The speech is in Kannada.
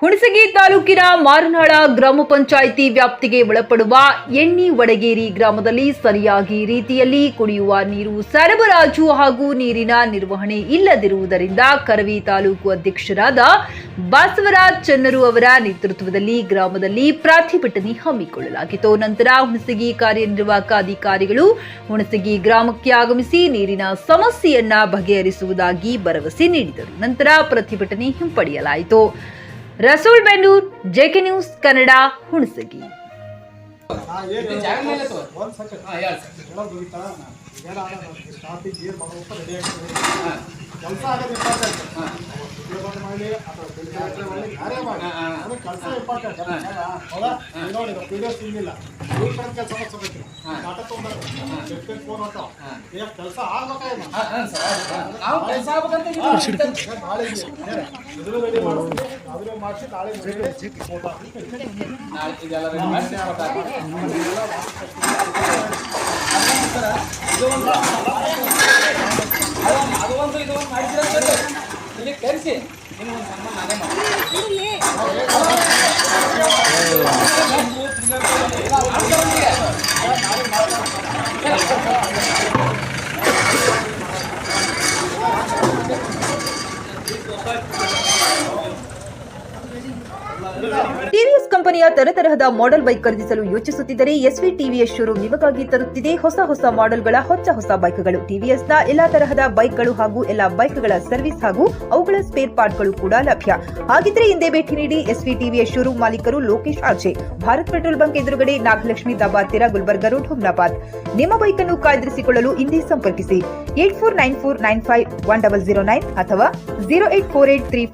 ಹುಣಸಗಿ ತಾಲೂಕಿನ ಮಾರನಾಳ ಗ್ರಾಮ ಪಂಚಾಯಿತಿ ವ್ಯಾಪ್ತಿಗೆ ಒಳಪಡುವ ಎಣ್ಣಿ ವಡಗೇರಿ ಗ್ರಾಮದಲ್ಲಿ ಸರಿಯಾಗಿ ರೀತಿಯಲ್ಲಿ ಕುಡಿಯುವ ನೀರು ಸರಬರಾಜು ಹಾಗೂ ನೀರಿನ ನಿರ್ವಹಣೆ ಇಲ್ಲದಿರುವುದರಿಂದ ಕರವಿ ತಾಲೂಕು ಅಧ್ಯಕ್ಷರಾದ ಬಸವರಾಜ್ ಚನ್ನರು ಅವರ ನೇತೃತ್ವದಲ್ಲಿ ಗ್ರಾಮದಲ್ಲಿ ಪ್ರತಿಭಟನೆ ಹಮ್ಮಿಕೊಳ್ಳಲಾಗಿತ್ತು. ನಂತರ ಹುಣಸಗಿ ಕಾರ್ಯನಿರ್ವಾಹಕ ಅಧಿಕಾರಿಗಳು ಹುಣಸಗಿ ಗ್ರಾಮಕ್ಕೆ ಆಗಮಿಸಿ ನೀರಿನ ಸಮಸ್ಯೆಯನ್ನ ಬಗೆಹರಿಸುವುದಾಗಿ ಭರವಸೆ ನೀಡಿದರು. ನಂತರ ಪ್ರತಿಭಟನೆ ಹಿಂಪಡೆಯಲಾಯಿತು. ರಸೂಲ್ ಬೆನ್ನೂರ್, ಜೆಕೆ ನ್ಯೂಸ್ ಕನ್ನಡ, ಹುಣಸಗಿ. ಟಿವಿಎಸ್ ಕಂಪನಿಯ ತರತರಹದ ಮಾಡೆಲ್ ಬೈಕ್ ಖರೀದಿಸಲು ಯೋಚಿಸುತ್ತಿದ್ದರೆ ಎಸ್ವಿ ಟಿವಿಎಸ್ ಶೋರೂಮ್ ನಿಮಗಾಗಿ ತರುತ್ತಿದೆ ಹೊಸ ಮಾಡೆಲ್ಗಳ ಹೊಸ ಬೈಕ್ಗಳು. ಟಿವಿಎಸ್ನ ಎಲ್ಲಾ ತರಹದ ಬೈಕ್ಗಳು ಹಾಗೂ ಎಲ್ಲಾ ಬೈಕ್ಗಳ ಸರ್ವಿಸ್ ಹಾಗೂ ಅವುಗಳ ಸ್ಪೇರ್ ಪಾರ್ಟ್ಗಳು ಕೂಡ ಲಭ್ಯ. ಹಾಗಿದ್ರೆ ಹಿಂದೆ ಭೇಟಿ ನೀಡಿ. ಎಸ್ವಿ ಟಿವಿಎಸ್ ಶೋರೂಮ್ ಮಾಲೀಕರು Lokesh RJ, Bharat petrol bunk ಎದುರುಗಡೆ, ನಾಗಲಕ್ಷ್ಮಿ ದಾಬಾ ತೀರ, ಗುಲ್ಬರ್ಗಾ ರೋಡ್, ಹುಮ್ನಾಬಾದ್. ನಿಮ್ಮ ಬೈಕ್ ಅನ್ನು ಕಾಯ್ದಿರಿಸಿಕೊಳ್ಳಲು ಹಿಂದೆ ಸಂಪರ್ಕಿಸಿ 8494951009 ಅಥವಾ 08483